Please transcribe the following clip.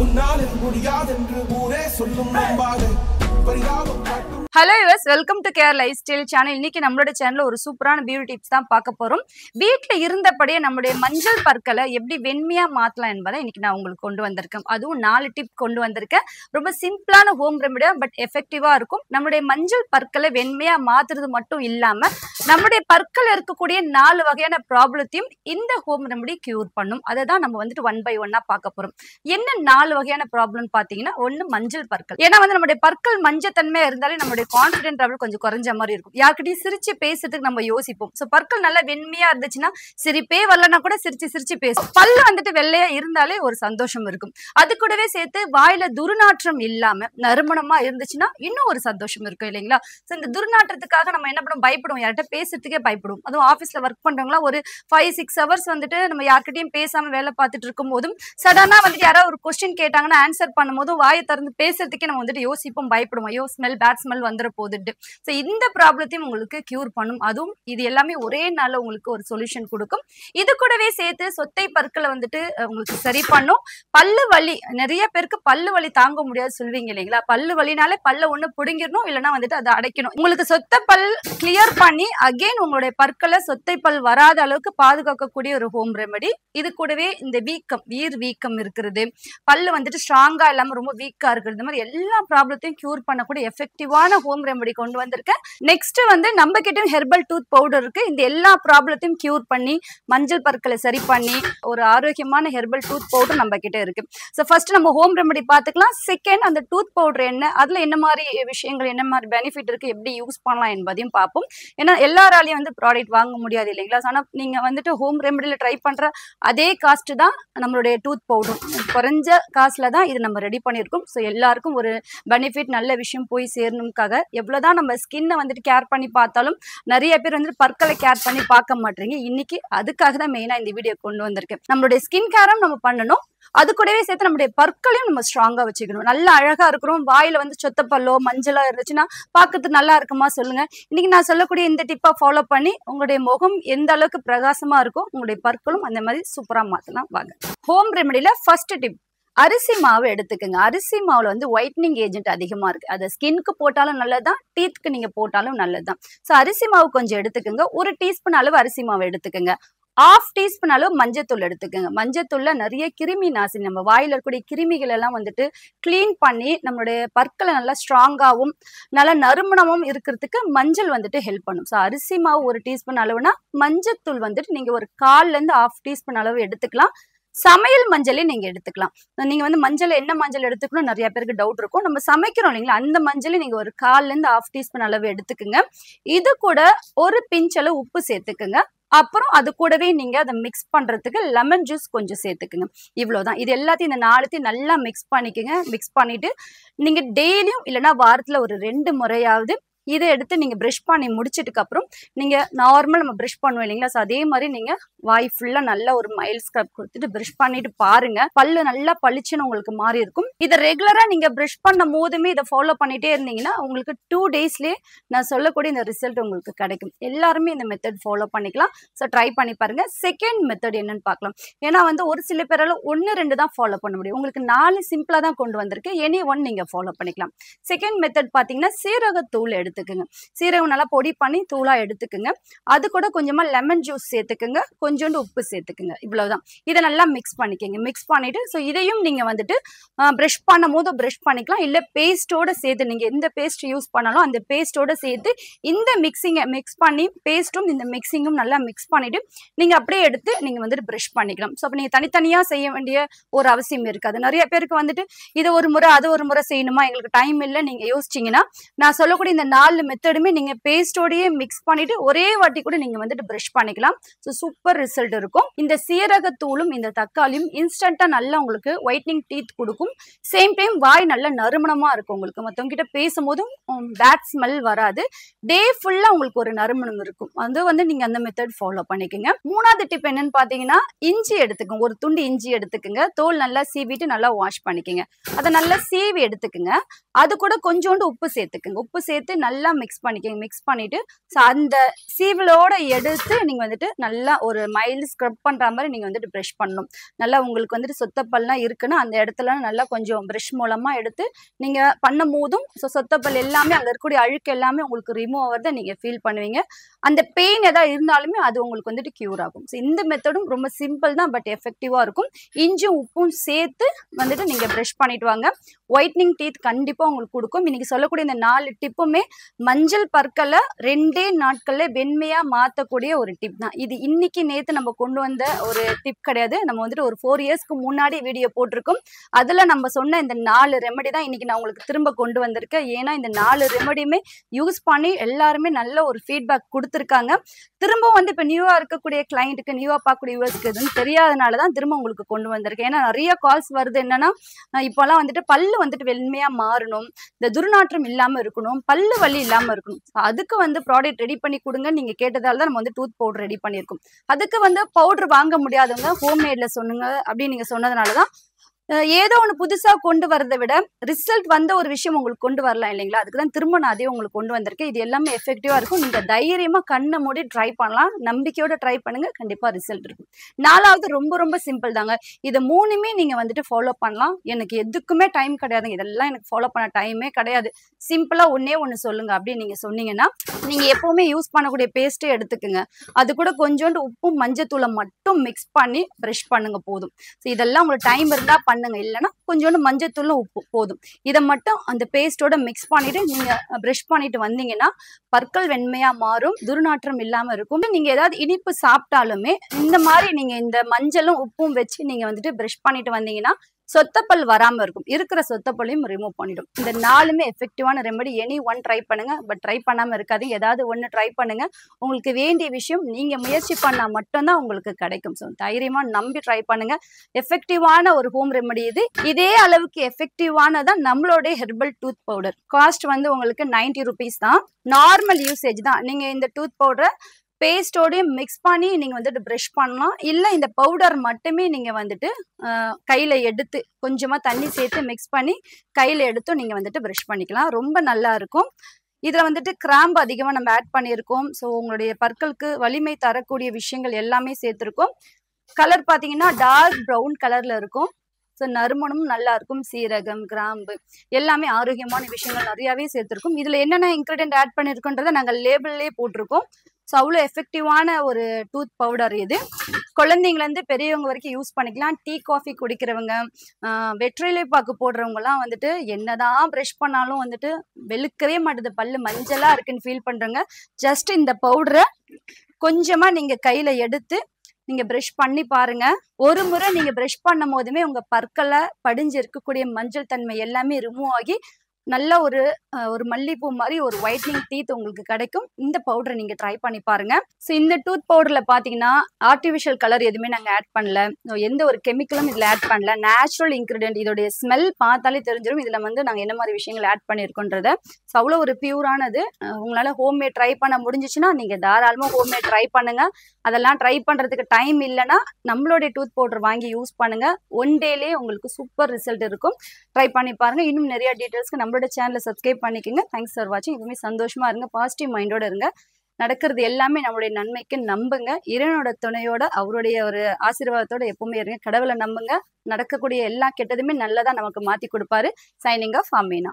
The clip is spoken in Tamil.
உன்னாலே முடியாதென்று ஊரே சொல்லும் நம்பாதே பரிதாபம் காட்டும். Hello yours, welcome to care life style channel. இன்னைக்கு நம்மளோட சேனல்ல ஒரு சூப்பரான பியூட்டி டிப்ஸ் தான் பார்க்க போறோம். வீட்டுல இருந்தபடியே நம்மளுடைய மஞ்சள் பற்களை எப்படி வெண்மையா மாத்தலாம் என்பதை இன்னைக்கு நான் உங்களுக்கு கொண்டு வந்திருக்கேன். அதுவும் 4 டிப் கொண்டு வந்திருக்கேன். ரொம்ப சிம்பிளான ஹோம் ரெமெடியா பட் எஃபெக்டிவா இருக்கும். நம்மளுடைய மஞ்சள் பற்களை வெண்மையா மாத்துறது மட்டும் இல்லாம நம்மளுடைய பற்கள் இருக்கக்கூடிய 4 வகையான ப்ராப்ளத்தையும் இந்த ஹோம் ரெமெடி கியூர் பண்ணும். அதை தான் நம்ம வந்துட்டு 1 by 1 பார்க்க போறோம். என்ன 4 வகையான ப்ராப்ளம் பாத்தீங்கன்னா, ஒண்ணு மஞ்சள் பற்கள். ஏன்னா வந்து நம்மளுடைய பற்கள் மஞ்சத்தன்மையா இருந்தாலே நம்மளுடைய கான்ஃபிடென்ட் லெவல் கொஞ்சம் குறைஞ்ச மாதிரி இருக்கும். யார்கிட்டயும் சிரிச்சு பேசுறதுக்கு நம்ம யோசிப்போம். சோ பற்கள் நல்லா வெண்மையா இருந்துச்சுன்னா சிரிப்பே வரலன்னா கூட சிரிச்சு சிரிச்சு பேசும். பல்லு வந்துட்டு வெள்ளையா இருந்தாலே ஒரு சந்தோஷம் இருக்கும். அது கூடவே சேர்த்து வாயில துர்நாற்றம் இல்லாம நறுமணமா இருந்துச்சுன்னா இன்னும் ஒரு சந்தோஷம் இருக்கும் இல்லைங்களா? சோ இந்த துர்நாற்றத்துக்காக நம்ம என்ன பண்ணுவோம், பயப்படுவோம். யார்கிட்ட பேசுறதுக்கே பயப்படுவோம். அதுவும் ஆபீஸ்ல ஒர்க் பண்றவங்களா ஒரு 5-6 ஹவர்ஸ் வந்துட்டு நம்ம யார்கிட்டயும் பேசாம வேலை பார்த்துட்டு இருக்கும் போதும் சடனா வந்துட்டு யாராவது ஒரு கொஸ்டின் கேட்டாங்கன்னா ஆன்சர் பண்ணும் போதும் வாயை திறந்து பேசுறதுக்கே நம்ம வந்துட்டு யோசிப்போம், பயப்படுவோம். ஐயோ பேட் ஸ்மெல் வந்துட போகுது. சோ இந்த ப்ராப்ளத்தையும் உங்களுக்கு கியூர் பண்ணும். அதுவும் இது எல்லாமே ஒரே நாள்ல உங்களுக்கு ஒரு சொல்யூஷன் கொடுக்கும். இது கூடவே சேர்த்து சொத்தை பற்களை வந்துட்டு உங்களுக்கு சரி பண்ணும். பல்லு வலி, நிறைய பேருக்கு பல்லு வலி தாங்க முடியாது சொல்வீங்க இல்லைங்களா? பல்லு வலினாலே பல்ல ஒண்ணு புடுங்கிடணும், இல்லைன்னா வந்துட்டு அதை அடைக்கணும். உங்களுக்கு சொத்தை பல் கிளியர் பண்ணி அகைன் உங்களுடைய பற்களை சொத்தை பல் வராத அளவுக்கு பாதுகாக்கக்கூடிய ஒரு ஹோம் ரெமெடி. இது கூடவே இந்த வீக்கம், ஈர் வீக்கம் இருக்கிறது, பல்லு வந்துட்டு ஸ்ட்ராங்கா இல்லாம ரொம்ப வீக்கா இருக்கிறது, இந்த மாதிரி எல்லா ப்ராப்ளத்தையும் கியூர் பண்ணக்கூடிய எஃபெக்டிவான ஹோம் ரெமெடி கொண்டு வந்திருக்கேன். நெக்ஸ்ட் வந்து நம்ம கிட்ட ஹெர்பல் டூத் பவுடர் இருக்கு. இந்த எல்லா ப்ராப்ளத்தையும் கியூர் பண்ணி மஞ்சள் பற்களை சரி பண்ணி ஒரு ஆரோக்கியமான ஹெர்பல் டூத் பவுடர் நம்ம கிட்ட இருக்கு. சோ ஃபர்ஸ்ட் நம்ம ஹோம் ரெமெடி பாத்துக்கலாம். செகண்ட் அந்த டூத் பவுடர் என்ன, அதுல என்ன மாதிரி விஷயங்கள், என்ன மாதிரி பெனிஃபிட் இருக்கு, எப்படி யூஸ் பண்ணலாம் என்பதையும் பார்ப்போம். ஏன்னா எல்லாராலையும் வந்து ப்ராடக்ட் வாங்க முடியாது இல்லைங்களா? ஆனா நீங்க வந்துட்டு ஹோம் ரெமெடியில ட்ரை பண்ற அதே காஸ்ட் தான் நம்மளுடைய டூத் பவுடர். குறைஞ்ச காசுல தான் இது நம்ம ரெடி பண்ணியிருக்கோம். ஸோ எல்லாருக்கும் ஒரு பெனிஃபிட், நல்ல விஷயம் போய் சேரணுக்காக எவ்வளவுதான் நம்ம ஸ்கின்னை வந்துட்டு கேர் பண்ணி பார்த்தாலும் நிறைய பேர் வந்துட்டு பற்களை கேர் பண்ணி பார்க்க மாட்டீங்க. இன்னைக்கு அதுக்காக தான் மெயினா இந்த வீடியோ கொண்டு வந்திருக்கேன். நம்மளுடைய ஸ்கின் கேரும் நம்ம பண்ணணும், அது கூடவே சேர்த்து நம்மளுடைய பற்களையும் நம்ம ஸ்ட்ராங்கா வச்சுக்கணும். நல்லா அழகா இருக்கிறோம், வாயில வந்து சொத்த பல்லோ மஞ்சளா இருந்துச்சுன்னா பார்க்கறதுக்கு நல்லா இருக்குமா சொல்லுங்க? இன்னைக்கு நான் சொல்லக்கூடிய இந்த டிப்பா ஃபாலோ பண்ணி உங்களுடைய முகம் எந்த அளவுக்கு பிரகாசமா இருக்கோ உங்களுடைய பற்களும் அந்த மாதிரி சூப்பரா மாத்தலாம். வாங்க ஹோம் ரெமெடியில ஃபர்ஸ்ட் டிப், அரிசி மாவு எடுத்துக்கங்க. அரிசி மாவுல வந்து ஒயிட்னிங் ஏஜென்ட் அதிகமா இருக்கு. அதை ஸ்கின்க்கு போட்டாலும் நல்லதுதான், டீத்க்கு நீங்க போட்டாலும் நல்லதுதான். சோ அரிசி மாவு கொஞ்சம் எடுத்துக்கங்க. 1 டீஸ்பூன் அளவு அரிசி மாவு எடுத்துக்கங்க. 1/2 டீஸ்பூன் அளவு மஞ்சத்தூள் எடுத்துக்கங்க. மஞ்சத்தூள்ல நிறைய கிருமி நாசினி, நம்ம வாயில இருக்கக்கூடிய கிருமிகள் எல்லாம் வந்துட்டு கிளீன் பண்ணி நம்மளுடைய பற்களை நல்லா ஸ்ட்ராங்காவும் நல்லா நறுமணமும் இருக்கிறதுக்கு மஞ்சள் வந்துட்டு ஹெல்ப் பண்ணும். ஸோ அரிசி மாவு 1 டீஸ்பூன் அளவுனா மஞ்சத்தூள் வந்துட்டு நீங்க ஒரு 1/4 1/2 டீஸ்பூன் அளவு எடுத்துக்கலாம். சமையல் மஞ்சளே நீங்க எடுத்துக்கலாம். நீங்க வந்து மஞ்சள் என்ன மஞ்சள் எடுத்துக்கணும் நிறைய பேருக்கு டவுட் இருக்கும். நம்ம சமைக்கிறோம் இல்லைங்களா, அந்த மஞ்சளை நீங்க ஒரு 1/4 1/2 டீஸ்பூன் அளவு எடுத்துக்குங்க. இது கூட ஒரு பிஞ்ச் அளவு உப்பு சேர்த்துக்குங்க. அப்புறம் அது கூடவே நீங்க அதை மிக்ஸ் பண்றதுக்கு லெமன் ஜூஸ் கொஞ்சம் சேர்த்துக்குங்க. இவ்வளவுதான். இது எல்லாத்தையும் இந்த 4த்தையும் நல்லா மிக்ஸ் பண்ணிக்கங்க. மிக்ஸ் பண்ணிட்டு நீங்க டெய்லியும் இல்லைன்னா வாரத்துல ஒரு 2 முறையாவது இதை எடுத்து நீங்க பிரஷ் பண்ணி முடிச்சதுக்கு அப்புறம் நீங்க நார்மல் நம்ம பிரஷ் பண்ணுவோம் இல்லைங்களா, அதே மாதிரி நீங்க வாய் ஃபுல்லா நல்லா ஒரு மைல்ட் ஸ்க்ரப் கொடுத்துட்டு பிரஷ் பண்ணிட்டு பாருங்க, பல்லு நல்லா பளிச்சுன்னு உங்களுக்கு மாறி இருக்கும். இதை ரெகுலரா நீங்க பிரஷ் பண்ணும் போதுமே இதை ஃபாலோ பண்ணிட்டே இருந்தீங்கன்னா உங்களுக்கு 2 டேஸ்லயே நான் சொல்லக்கூடிய இந்த ரிசல்ட் உங்களுக்கு கிடைக்கும். எல்லாருமே இந்த மெத்தட் ஃபாலோ பண்ணிக்கலாம். ஸோ ட்ரை பண்ணி பாருங்க. செகண்ட் மெத்தட் என்னன்னு பார்க்கலாம். ஏன்னா வந்து ஒரு சில பேரால 1-2 தான் ஃபாலோ பண்ண முடியும். உங்களுக்கு 4 சிம்பிளா தான் கொண்டு வந்திருக்கு. எனி ஒன் நீங்க ஃபாலோ பண்ணிக்கலாம். செகண்ட் மெத்தட் பாத்தீங்கன்னா சீரகத்தூள் எடுத்துக்கங்க. சீரகம் நல்லா பொடி பண்ணி தூளா எடுத்துக்கங்க. அது கூட கொஞ்சமா லெமன் ஜூஸ் சேர்த்துக்குங்க, கொஞ்சோண்டு உப்பு சேர்த்துக்குங்க. இவ்வளவுதான். இதை நல்லா மிக்ஸ் பண்ணிக்கங்க. மிக்ஸ் பண்ணிட்டு ஸோ இதையும் நீங்க வந்துட்டு பிரஷ் பண்ணும் போது பிரஷ் பண்ணிக்கலாம், இல்ல பேஸ்டோட சேர்த்து நீங்க எந்த பேஸ்ட் யூஸ் பண்ணாலும் அந்த பேஸ்டோட சேர்த்து இந்த மிக்சிங்கை மிக்ஸ் பண்ணி பேஸ்டும் இந்த மிக்சிங்கும் நல்லா மிக்ஸ் பண்ணிட்டு நீங்க அப்படியே எடுத்து நீங்க வந்துட்டு பிரஷ் பண்ணிக்கலாம். ஸோ அப்ப நீங்க தனித்தனியா செய்ய வேண்டிய ஒரு அவசியம் இருக்காது. நிறைய பேருக்கு வந்துட்டு இது ஒரு முறை அது ஒரு முறை செய்யணுமா, எங்களுக்கு டைம் இல்லை நீங்க யோசிச்சீங்கன்னா நான் சொல்லக்கூடிய இந்த 4 மெத்தடுமே நீங்க பேஸ்டோடயே மிக்ஸ் பண்ணிட்டு ஒரே வாட்டி கூட நீங்க வந்துட்டு பிரஷ் பண்ணிக்கலாம். ஸோ சூப்பர் ரிசல்ட் இருக்கும். இந்த சீரகத்தூளும் இந்த தக்காளியும் இன்ஸ்டன்டா நல்லா உங்களுக்கு ஒயிட்னிங் டீத் கொடுக்கும். சேம் டைம் வாய் நல்ல நறுமணமா இருக்கும். உங்களுக்கு மற்றவங்க கிட்ட பேசும்போதும் பேட் ஸ்மெல் வராது. டே ஃபுல்லா உங்களுக்கு ஒரு நறுமணம் இருக்கும். அது வந்து நீங்க அந்த மெத்தட் ஃபாலோ பண்ணிக்கோங்க. 3வது டிப் என்னன்னு பாத்தீங்கன்னா, இஞ்சி எடுத்துக்கோங்க. ஒரு துண்டு இஞ்சி எடுத்துக்கோங்க. தோல் நல்லா சீவிட்டு நல்லா வாஷ் பண்ணிக்கோங்க. அதை நல்லா சீவி எடுத்துக்கோங்க. அது கூட கொஞ்சோண்டு உப்பு சேர்த்துக்குங்க. உப்பு சேர்த்து நல்லா மிக்ஸ் பண்ணிக்கங்க. மிக்ஸ் பண்ணிட்டு அந்த சீவலோட எடுத்து நீங்க வந்துட்டு நல்லா ஒரு மைல்டு ஸ்க்ரப் பண்ற மாதிரி நீங்க வந்துட்டு ப்ரஷ் பண்ணணும். நல்லா உங்களுக்கு வந்துட்டு சொத்தப்பல்லாம் இருக்குன்னா அந்த இடத்துல நல்லா கொஞ்சம் ப்ரஷ் மூலமா எடுத்து நீங்க பண்ணும் போதும் சொத்தப்பல் எல்லாமே அங்க இருக்கக்கூடிய அழுக்கு எல்லாமே உங்களுக்கு ரிமூவ் ஆகிறத நீங்க ஃபீல் பண்ணுவீங்க. அந்த பெயின் ஏதாவது இருந்தாலுமே அது உங்களுக்கு வந்துட்டு கியூர் ஆகும். இந்த மெத்தடும் ரொம்ப சிம்பிள் தான், பட் எஃபெக்டிவா இருக்கும். இஞ்சும் உப்பும் சேர்த்து வந்துட்டு நீங்க ப்ரஷ் பண்ணிட்டு வாங்க. ஒயிட்னிங் டீத் கண்டிப்பா உங்களுக்கு கொடுக்கும். இன்னைக்கு சொல்லக்கூடிய இந்த 4 டிப்புமே மஞ்சள் பற்களை 2 நாட்கள்ல வெண்மையா மாத்தக்கூடிய ஒரு டிப் தான். இது இன்னைக்கு நேத்து நம்ம கொண்டு வந்த ஒரு டிப் கிடையாது. நம்ம வந்துட்டு ஒரு 4 இயர்ஸ்க்கு முன்னாடி வீடியோ போட்டிருக்கோம். அதுல நம்ம சொன்ன இந்த 4 ரெமெடி தான் இன்னைக்கு நான் உங்களுக்கு திரும்ப கொண்டு வந்திருக்கேன். ஏன்னா இந்த 4 ரெமெடியுமே யூஸ் பண்ணி எல்லாருமே நல்ல ஒரு ஃபீட்பேக் கொடுத்துருக்காங்க. திரும்ப வந்து இப்ப நியூவா இருக்கக்கூடிய கிளைண்ட்டுக்கு, நியூவா பார்க்கக்கூடிய யூஎஸ்க்கு எதுவும் தெரியாதனாலதான் திரும்ப உங்களுக்கு கொண்டு வந்திருக்கேன். ஏன்னா நிறைய கால்ஸ் வருது. என்னன்னா இப்பெல்லாம் வந்துட்டு பல்லு வந்துட்டு வெண்மையா மாறணும், இந்த துர்நாற்றம் இல்லாம இருக்கணும், பல்லு வலி இல்லாம இருக்கணும். அதுக்கு வந்து ப்ராடக்ட் ரெடி பண்ணி கொடுங்க நீங்க கேட்டதால தான் நம்ம வந்து டூத் பவுடர் ரெடி பண்ணியிருக்கோம். அதுக்கு வந்து பவுடர் வாங்க முடியாதவங்க ஹோம்மேட்ல சொன்னுங்க அப்படின்னு நீங்க சொன்னதுனாலதான் ஏதோ ஒண்ணு புதுசா கொண்டு வரதை விட ரிசல்ட் வந்த ஒரு விஷயம் உங்களுக்கு கொண்டு வரலாம் இல்லைங்களா? அதுக்குதான் திரும்ப நான் அதே உங்களுக்கு கொண்டு வந்திருக்கேன். இது எல்லாமே எஃபெக்டிவா இருக்கும். நீங்க தைரியமா கண்ணை மூடி ட்ரை பண்ணலாம். நம்பிக்கையோட ட்ரை பண்ணுங்க, கண்டிப்பா ரிசல்ட் இருக்கும். 4வது ரொம்ப ரொம்ப சிம்பிள் தாங்க. இது 3மே நீங்க வந்துட்டு ஃபாலோ பண்ணலாம். எனக்கு எதுக்குமே டைம் கிடையாதுங்க, இதெல்லாம் எனக்கு ஃபாலோ பண்ண டைமே கிடையாது, சிம்பிளா ஒன்னே ஒண்ணு சொல்லுங்க அப்படின்னு நீங்க சொன்னீங்கன்னா, நீங்க எப்பவுமே யூஸ் பண்ணக்கூடிய பேஸ்ட்டே எடுத்துக்குங்க. அது கூட கொஞ்சோண்டு உப்பும் மஞ்சத்தூளை மட்டும் மிக்ஸ் பண்ணி ப்ரஷ் பண்ணுங்க போதும். இதெல்லாம் உங்களுக்கு டைம் இருந்தா பண்ணுங்க, இல்லைன்னா கொஞ்சோண்டு மஞ்சத்தூளும் உப்பு போதும். இதை மட்டும் அந்த பேஸ்டோட மிக்ஸ் பண்ணிட்டு நீங்க ப்ரஷ் பண்ணிட்டு வந்தீங்கன்னா பற்கள் வெண்மையா மாறும், துர்நாற்றம் இல்லாம இருக்கும். நீங்க ஏதாவது இனிப்பு சாப்பிட்டாலுமே இந்த மாதிரி நீங்க இந்த மஞ்சளும் உப்பும் வச்சு நீங்க வந்துட்டு ப்ரஷ் பண்ணிட்டு வந்தீங்கன்னா சொத்தப்பல் வராம இருக்கும். இருக்கிற சொத்தப்பல்லையும் ரிமூவ் பண்ணிடும். இந்த 4மே எஃபெக்டிவான ரெமெடி. எனி ஒன் ட்ரை பண்ணுங்க, பட் ட்ரை பண்ணாம இருக்காதீங்க. ஏதாவது ஒண்ணு ட்ரை பண்ணுங்க. உங்களுக்கு வேண்டிய விஷயம் நீங்க முயற்சி பண்ணா மட்டும்தான் உங்களுக்கு கிடைக்கும். ஸோ தைரியமா நம்பி ட்ரை பண்ணுங்க. எஃபெக்டிவான ஒரு ஹோம் ரெமெடி இது. இதே அளவுக்கு எஃபெக்டிவானதான் நம்மளுடைய ஹெர்பல் டூத் பவுடர். காஸ்ட் வந்து உங்களுக்கு 90 ருபீஸ் தான். நார்மல் யூசேஜ் தான். நீங்க இந்த டூத் பவுடரை பேஸ்டோடய மிக்ஸ் பண்ணி நீங்க வந்துட்டு ப்ரஷ் பண்ணலாம். இல்ல இந்த பவுடர் மட்டுமே நீங்க வந்துட்டு கையில எடுத்து கொஞ்சமா தண்ணி சேர்த்து மிக்ஸ் பண்ணி கையில எடுத்து நீங்க வந்துட்டு ப்ரஷ் பண்ணிக்கலாம். ரொம்ப நல்லா இருக்கும். இதுல வந்துட்டு கிராம்பு அதிகமா நம்ம ஆட் பண்ணியிருக்கோம். ஸோ உங்களுடைய பற்களுக்கு வலிமை தரக்கூடிய விஷயங்கள் எல்லாமே சேர்த்திருக்கோம். கலர் பாத்தீங்கன்னா டார்க் ப்ரௌன் கலர்ல இருக்கும். ஸோ நறுமணமும் நல்லா இருக்கும். சீரகம், கிராம்பு எல்லாமே ஆரோக்கியமான விஷயங்கள் நிறையாவே சேர்த்திருக்கும். இதுல என்னென்ன இன்கிரீடியன்ட் ஆட் பண்ணிருக்கோன்றதை நாங்கள் லேபிள்லேயே போட்டிருக்கோம். ஸோ அவ்வளோ எஃபெக்டிவான ஒரு டூத் பவுடர் இது. குழந்தைங்கலேருந்து பெரியவங்க வரைக்கும் யூஸ் பண்ணிக்கலாம். டீ காஃபி குடிக்கிறவங்க, வெற்றிலை பாக்கு போடுறவங்கலாம் வந்துட்டு என்னதான் ப்ரஷ் பண்ணாலும் வந்துட்டு வெளுக்கவே மாட்டுது, பல்லு மஞ்சளா இருக்குன்னு ஃபீல் பண்றவங்க ஜஸ்ட் இந்த பவுடரை கொஞ்சமா நீங்க கையில எடுத்து நீங்க ப்ரஷ் பண்ணி பாருங்க. ஒரு முறை நீங்க ப்ரஷ் பண்ணும் போதுமே உங்க பற்களை படிஞ்சு இருக்கக்கூடிய மஞ்சள் தன்மை எல்லாமே ரிமூவ் ஆகி நல்ல ஒரு மல்லிப்பூ மாதிரி ஒரு ஒயிட்னிங் டீத் உங்களுக்கு கிடைக்கும். இந்த பவுடரை நீங்க ட்ரை பண்ணி பாருங்க. ஸோ இந்த டூத் பவுடர்ல பாத்தீங்கன்னா ஆர்டிஃபிஷியல் கலர் எதுவுமே நாங்க ஆட் பண்ணல, எந்த ஒரு கெமிக்கலும் இதுல ஆட் பண்ணல, நேச்சுரல் இன்கிரீடியன்ட். இதோடைய ஸ்மெல் பார்த்தாலே தெரிஞ்சிடும் இதுல வந்து நாங்க என்ன மாதிரி விஷயங்கள் ஆட் பண்ணிருக்கோன்றத. ஸோ அவ்வளோ ஒரு பியூரானது. உங்களால ஹோம்மேட் ட்ரை பண்ண முடிஞ்சிச்சுன்னா நீங்க தாராளமா ஹோம்மேட் ட்ரை பண்ணுங்க. அதெல்லாம் ட்ரை பண்றதுக்கு டைம் இல்லைன்னா நம்மளுடைய டூத் பவுடர் வாங்கி யூஸ் பண்ணுங்க. ஒன் டேலேயே உங்களுக்கு சூப்பர் ரிசல்ட் இருக்கும். ட்ரை பண்ணி பாருங்க. இன்னும் நிறைய டீட்டெயில்ஸ்க்கு நம்மளோட சேனலை சப்ஸ்கிரைப் பண்ணிக்கோங்க. தேங்க்ஸ் ஃபார் வாட்சிங். எப்பவுமே சந்தோஷமா இருங்க, பாசிட்டிவ் மைண்டோட இருங்க. நடக்கிறது எல்லாமே நம்மளுடைய நன்மைக்கு நம்புங்க. இறைவனோட துணையோட அவருடைய ஒரு ஆசீர்வாதத்தோட எப்பவுமே இருங்க. கடவுளை நம்புங்க. நடக்கக்கூடிய எல்லா கெட்டதுமே நல்லதா நமக்கு மாத்தி கொடுப்பாரு. Signing off, Amina.